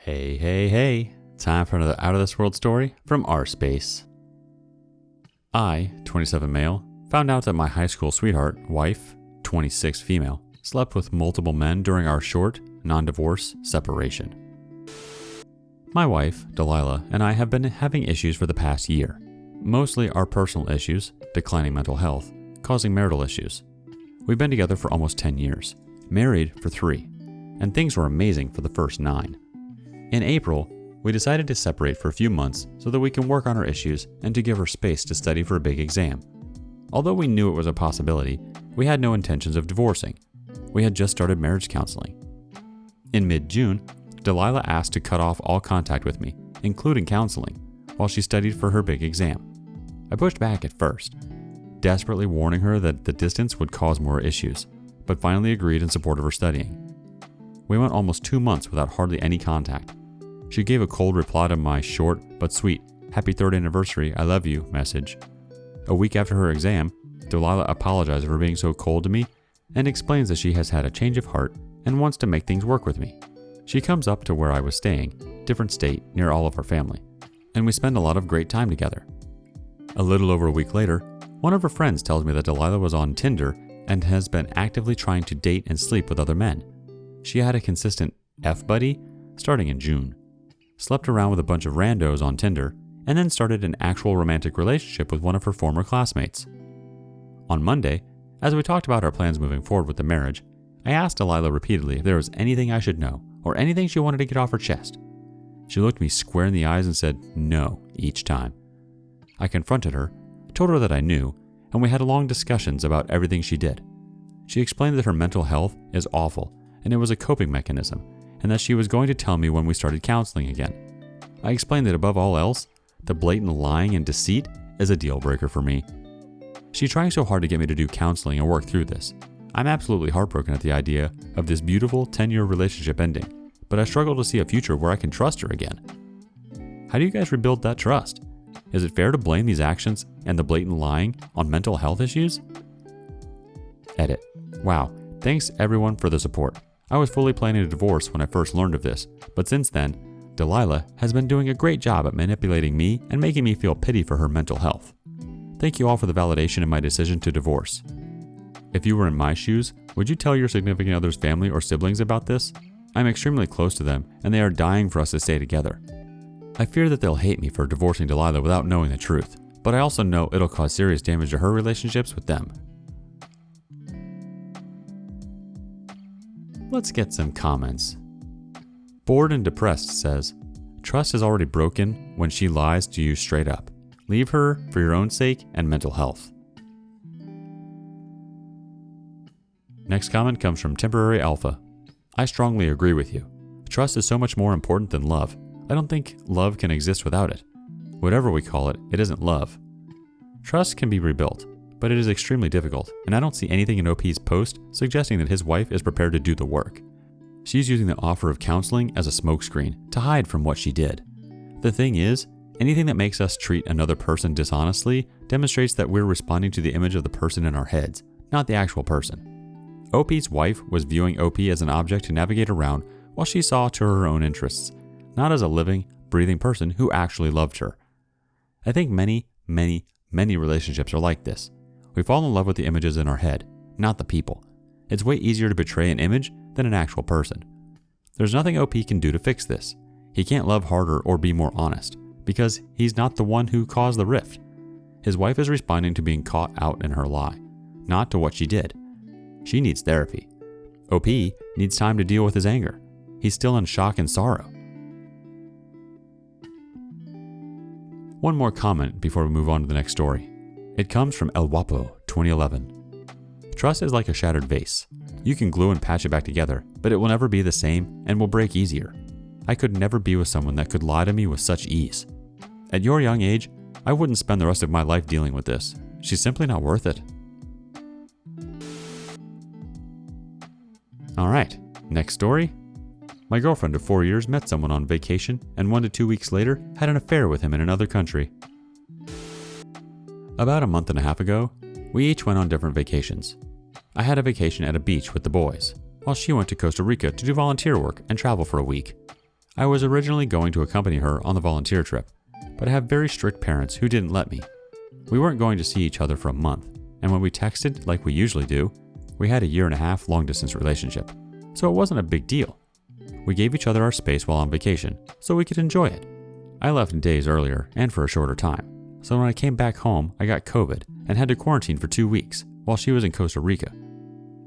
Hey. Time for another Out of This World story from rSpace. I, 27 male, found out that my high school sweetheart, wife, 26 female, slept with multiple men during our short, non-divorce separation. My wife, Delilah, and I have been having issues for the past year. Mostly our personal issues, declining mental health, causing marital issues. We've been together for almost 10 years, married for 3, and things were amazing for the first 9. In April, we decided to separate for a few months so that we can work on our issues and to give her space to study for a big exam. Although we knew it was a possibility, we had no intentions of divorcing. We had just started marriage counseling. In mid-June, Delilah asked to cut off all contact with me, including counseling, while she studied for her big exam. I pushed back at first, desperately warning her that the distance would cause more issues, but finally agreed in support of her studying. We went almost 2 months without hardly any contact. She gave a cold reply to my short but sweet "Happy 3rd anniversary, I love you" message. A week after her exam, Delilah apologized for being so cold to me and explains that she has had a change of heart and wants to make things work with me. She comes up to where I was staying, different state, near all of her family, and we spend a lot of great time together. A little over a week later, one of her friends tells me that Delilah was on Tinder and has been actively trying to date and sleep with other men. She had a consistent F-buddy starting in June, slept around with a bunch of randos on Tinder, and then started an actual romantic relationship with one of her former classmates. On Monday, as we talked about our plans moving forward with the marriage, I asked Delilah repeatedly if there was anything I should know or anything she wanted to get off her chest. She looked me square in the eyes and said no each time. I confronted her, told her that I knew, and we had long discussions about everything she did. She explained that her mental health is awful and it was a coping mechanism, and that she was going to tell me when we started counseling again. I explained that above all else, the blatant lying and deceit is a deal breaker for me. She's trying so hard to get me to do counseling and work through this. I'm absolutely heartbroken at the idea of this beautiful 10-year relationship ending, but I struggle to see a future where I can trust her again. How do you guys rebuild that trust? Is it fair to blame these actions and the blatant lying on mental health issues? Edit. Wow, thanks everyone for the support. I was fully planning a divorce when I first learned of this, but since then, Delilah has been doing a great job at manipulating me and making me feel pity for her mental health. Thank you all for the validation in my decision to divorce. If you were in my shoes, would you tell your significant other's family or siblings about this? I'm extremely close to them, and they are dying for us to stay together. I fear that they'll hate me for divorcing Delilah without knowing the truth, but I also know it'll cause serious damage to her relationships with them. Let's get some comments. Bored and Depressed says, "Trust is already broken when she lies to you straight up. Leave her for your own sake and mental health." Next comment comes from Temporary Alpha. "I strongly agree with you. Trust is so much more important than love. I don't think love can exist without it. Whatever we call it, it isn't love. Trust can be rebuilt, but it is extremely difficult, and I don't see anything in OP's post suggesting that his wife is prepared to do the work. She's using the offer of counseling as a smokescreen to hide from what she did. The thing is, anything that makes us treat another person dishonestly demonstrates that we're responding to the image of the person in our heads, not the actual person. OP's wife was viewing OP as an object to navigate around while she saw to her own interests, not as a living, breathing person who actually loved her. I think many relationships are like this. We fall in love with the images in our head, not the people. It's way easier to betray an image than an actual person. There's nothing OP can do to fix this. He can't love harder or be more honest, because he's not the one who caused the rift. His wife is responding to being caught out in her lie, not to what she did. She needs therapy. OP needs time to deal with his anger. He's still in shock and sorrow." One more comment before we move on to the next story. It comes from El Guapo 2011. "Trust is like a shattered vase. You can glue and patch it back together, but it will never be the same and will break easier. I could never be with someone that could lie to me with such ease. At your young age, I wouldn't spend the rest of my life dealing with this. She's simply not worth it." Alright, next story. "My girlfriend of 4 years met someone on vacation and 1 to 2 weeks later had an affair with him in another country. About a month and a half ago, we each went on different vacations. I had a vacation at a beach with the boys, while she went to Costa Rica to do volunteer work and travel for a week. I was originally going to accompany her on the volunteer trip, but I have very strict parents who didn't let me. We weren't going to see each other for a month, and when we texted like we usually do, we had a 1.5-year long-distance relationship, so it wasn't a big deal. We gave each other our space while on vacation, so we could enjoy it. I left days earlier and for a shorter time, so when I came back home, I got COVID and had to quarantine for 2 weeks while she was in Costa Rica.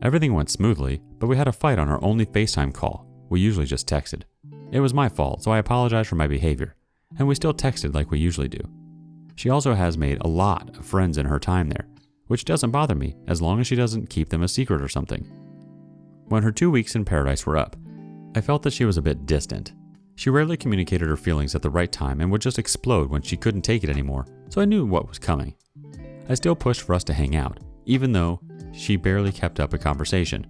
Everything went smoothly, but we had a fight on our only FaceTime call. We usually just texted. It was my fault, so I apologize for my behavior, and we still texted like we usually do. She also has made a lot of friends in her time there, which doesn't bother me as long as she doesn't keep them a secret or something. When her 2 weeks in paradise were up, I felt that she was a bit distant. She rarely communicated her feelings at the right time and would just explode when she couldn't take it anymore, so I knew what was coming. I still pushed for us to hang out, even though she barely kept up a conversation.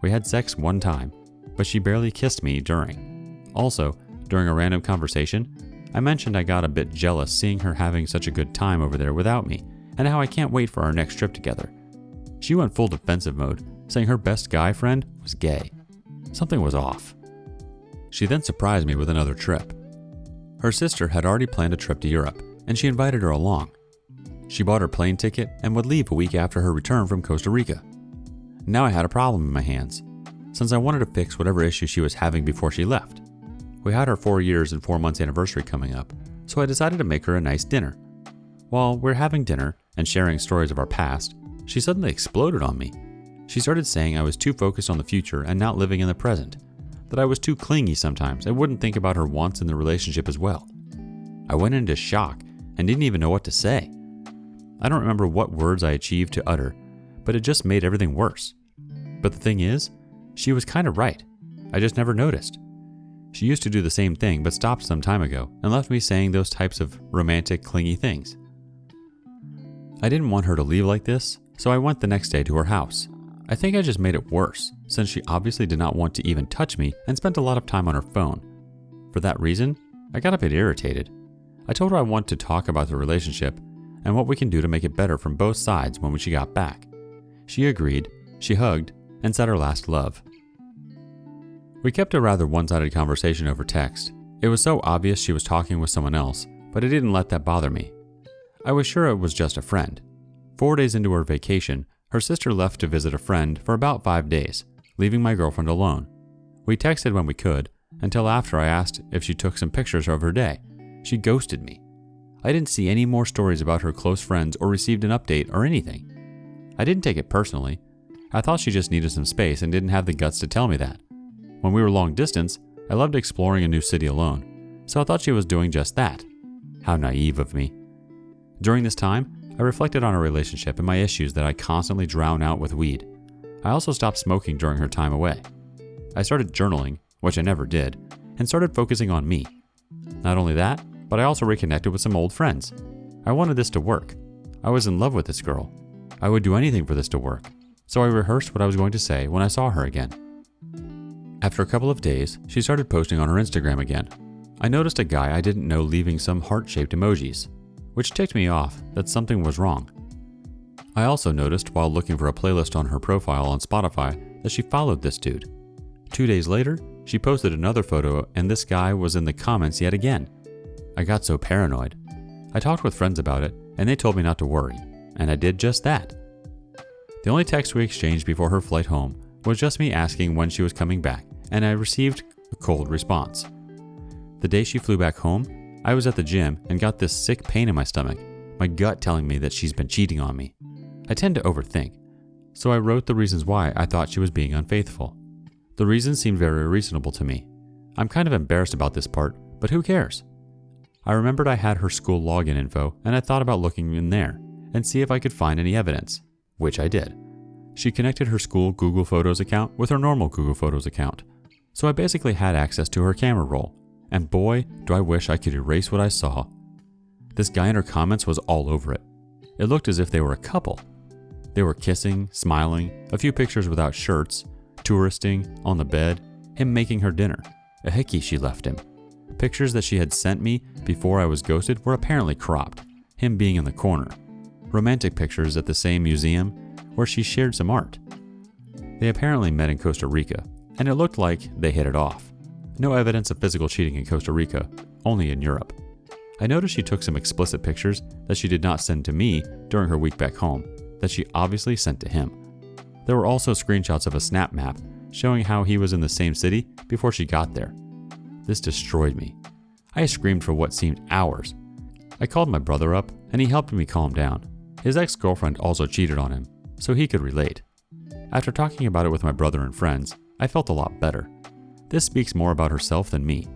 We had sex one time, but she barely kissed me during. Also, during a random conversation, I mentioned I got a bit jealous seeing her having such a good time over there without me, and how I can't wait for our next trip together. She went full defensive mode, saying her best guy friend was gay. Something was off. She then surprised me with another trip. Her sister had already planned a trip to Europe, and she invited her along. She bought her plane ticket and would leave a week after her return from Costa Rica. Now I had a problem in my hands, since I wanted to fix whatever issue she was having before she left. We had our 4 years and 4 months anniversary coming up, so I decided to make her a nice dinner. While we're having dinner and sharing stories of our past, she suddenly exploded on me. She started saying I was too focused on the future and not living in the present, that I was too clingy sometimes and wouldn't think about her wants in the relationship as well. I went into shock and didn't even know what to say. I don't remember what words I achieved to utter, but it just made everything worse. But the thing is, she was kind of right. I just never noticed. She used to do the same thing but stopped some time ago and left me saying those types of romantic, clingy things. I didn't want her to leave like this, so I went the next day to her house. I think I just made it worse, since she obviously did not want to even touch me and spent a lot of time on her phone. For that reason, I got a bit irritated. I told her I want to talk about the relationship and what we can do to make it better from both sides when she got back. She agreed, she hugged, and said her last love. We kept a rather one-sided conversation over text. It was so obvious she was talking with someone else, but I didn't let that bother me. I was sure it was just a friend. 4 days into her vacation, her sister left to visit a friend for about 5 days, leaving my girlfriend alone. We texted when we could, until after I asked if she took some pictures of her day. She ghosted me. I didn't see any more stories about her close friends or received an update or anything. I didn't take it personally. I thought she just needed some space and didn't have the guts to tell me that. When we were long distance, I loved exploring a new city alone, so I thought she was doing just that. How naive of me. During this time, I reflected on our relationship and my issues that I constantly drown out with weed. I also stopped smoking during her time away. I started journaling, which I never did, and started focusing on me. Not only that, but I also reconnected with some old friends. I wanted this to work. I was in love with this girl. I would do anything for this to work, so I rehearsed what I was going to say when I saw her again. After a couple of days, she started posting on her Instagram again. I noticed a guy I didn't know leaving some heart-shaped emojis, which ticked me off that something was wrong. I also noticed while looking for a playlist on her profile on Spotify that she followed this dude. 2 days later, she posted another photo and this guy was in the comments yet again. I got so paranoid. I talked with friends about it and they told me not to worry, and I did just that. The only text we exchanged before her flight home was just me asking when she was coming back, and I received a cold response. The day she flew back home, I was at the gym and got this sick pain in my stomach, my gut telling me that she's been cheating on me. I tend to overthink, so I wrote the reasons why I thought she was being unfaithful. The reasons seemed very reasonable to me. I'm kind of embarrassed about this part, but who cares? I remembered I had her school login info and I thought about looking in there and see if I could find any evidence, which I did. She connected her school Google Photos account with her normal Google Photos account, so I basically had access to her camera roll, and boy, do I wish I could erase what I saw. This guy in her comments was all over it. It looked as if they were a couple. They were kissing, smiling, a few pictures without shirts, touristing, on the bed, him making her dinner, a hickey she left him. Pictures that she had sent me before I was ghosted were apparently cropped, him being in the corner. Romantic pictures at the same museum where she shared some art. They apparently met in Costa Rica, and it looked like they hit it off. No evidence of physical cheating in Costa Rica, only in Europe. I noticed she took some explicit pictures that she did not send to me during her week back home, that she obviously sent to him. There were also screenshots of a snap map showing how he was in the same city before she got there. This destroyed me. I screamed for what seemed hours. I called my brother up and he helped me calm down. His ex-girlfriend also cheated on him, so he could relate. After talking about it with my brother and friends, I felt a lot better. This speaks more about herself than me.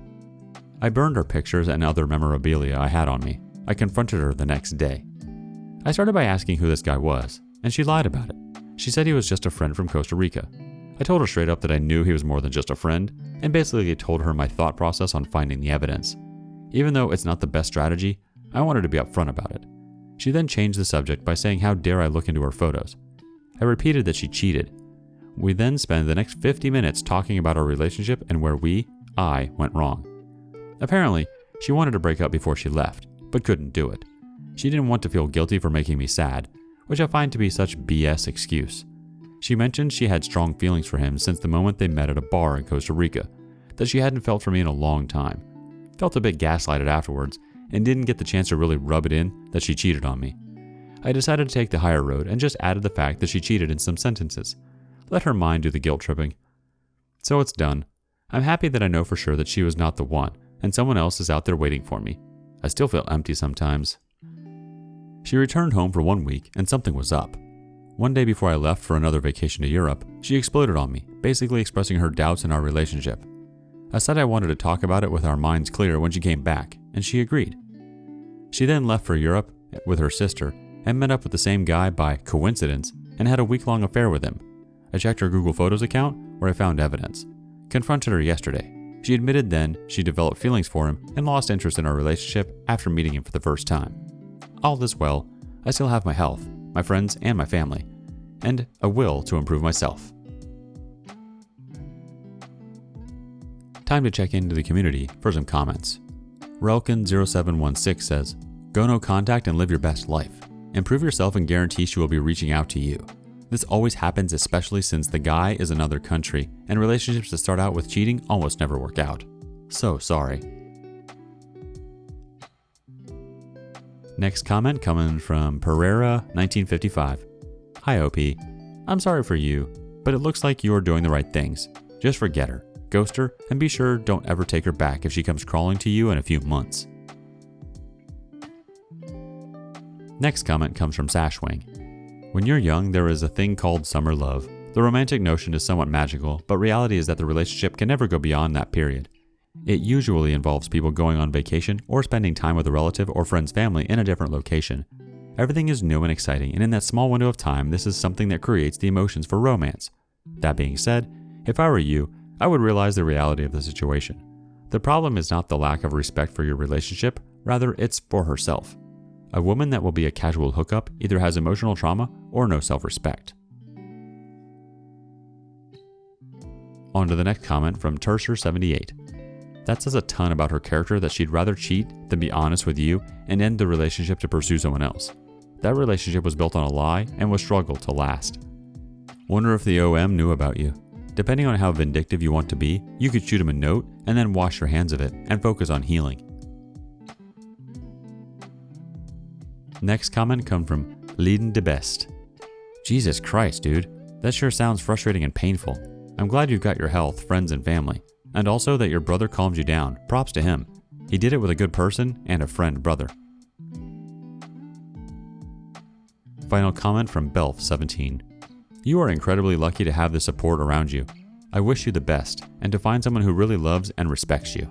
I burned her pictures and other memorabilia I had on me. I confronted her the next day. I started by asking who this guy was, and she lied about it. She said he was just a friend from Costa Rica. I told her straight up that I knew he was more than just a friend, and basically told her my thought process on finding the evidence. Even though it's not the best strategy, I wanted to be upfront about it. She then changed the subject by saying how dare I look into her photos. I repeated that she cheated. We then spent the next 50 minutes talking about our relationship and where I went wrong. Apparently, she wanted to break up before she left, but couldn't do it. She didn't want to feel guilty for making me sad, which I find to be such BS excuse. She mentioned she had strong feelings for him since the moment they met at a bar in Costa Rica, that she hadn't felt for me in a long time. Felt a bit gaslighted afterwards, and didn't get the chance to really rub it in that she cheated on me. I decided to take the higher road and just added the fact that she cheated in some sentences. Let her mind do the guilt tripping. So it's done. I'm happy that I know for sure that she was not the one, and someone else is out there waiting for me. I still feel empty sometimes. She returned home for 1 week and something was up. One day before I left for another vacation to Europe, she exploded on me, basically expressing her doubts in our relationship. I said I wanted to talk about it with our minds clear when she came back, and she agreed. She then left for Europe with her sister and met up with the same guy by coincidence and had a week-long affair with him. I checked her Google Photos account where I found evidence. Confronted her yesterday. She admitted then she developed feelings for him and lost interest in our relationship after meeting him for the first time. All this well, I still have my health, my friends and my family, and a will to improve myself. Time to check into the community for some comments. Relkin0716 says, "Go no contact and live your best life. Improve yourself and guarantee she will be reaching out to you. This always happens, especially since the guy is another country and relationships that start out with cheating almost never work out. So sorry." Next comment coming from Pereira1955. "Hi OP, I'm sorry for you, but it looks like you're doing the right things. Just forget her, ghost her, and be sure don't ever take her back if she comes crawling to you in a few months." Next comment comes from Sashwing. "When you're young, there is a thing called summer love. The romantic notion is somewhat magical, but reality is that the relationship can never go beyond that period. It usually involves people going on vacation or spending time with a relative or friend's family in a different location. Everything is new and exciting, and in that small window of time, this is something that creates the emotions for romance. That being said, if I were you, I would realize the reality of the situation. The problem is not the lack of respect for your relationship, rather it's for herself. A woman that will be a casual hookup either has emotional trauma or no self-respect." On to the next comment from Terser78. "That says a ton about her character that she'd rather cheat than be honest with you and end the relationship to pursue someone else. That relationship was built on a lie and will struggle to last. Wonder if the OM knew about you. Depending on how vindictive you want to be, you could shoot him a note and then wash your hands of it and focus on healing." Next comment comes from Leiden de Best. "Jesus Christ, dude. That sure sounds frustrating and painful. I'm glad you've got your health, friends, and family. And also that your brother calmed you down. Props to him. He did it with a good person and a friend brother." Final comment from Belf17. "You are incredibly lucky to have the support around you. I wish you the best and to find someone who really loves and respects you."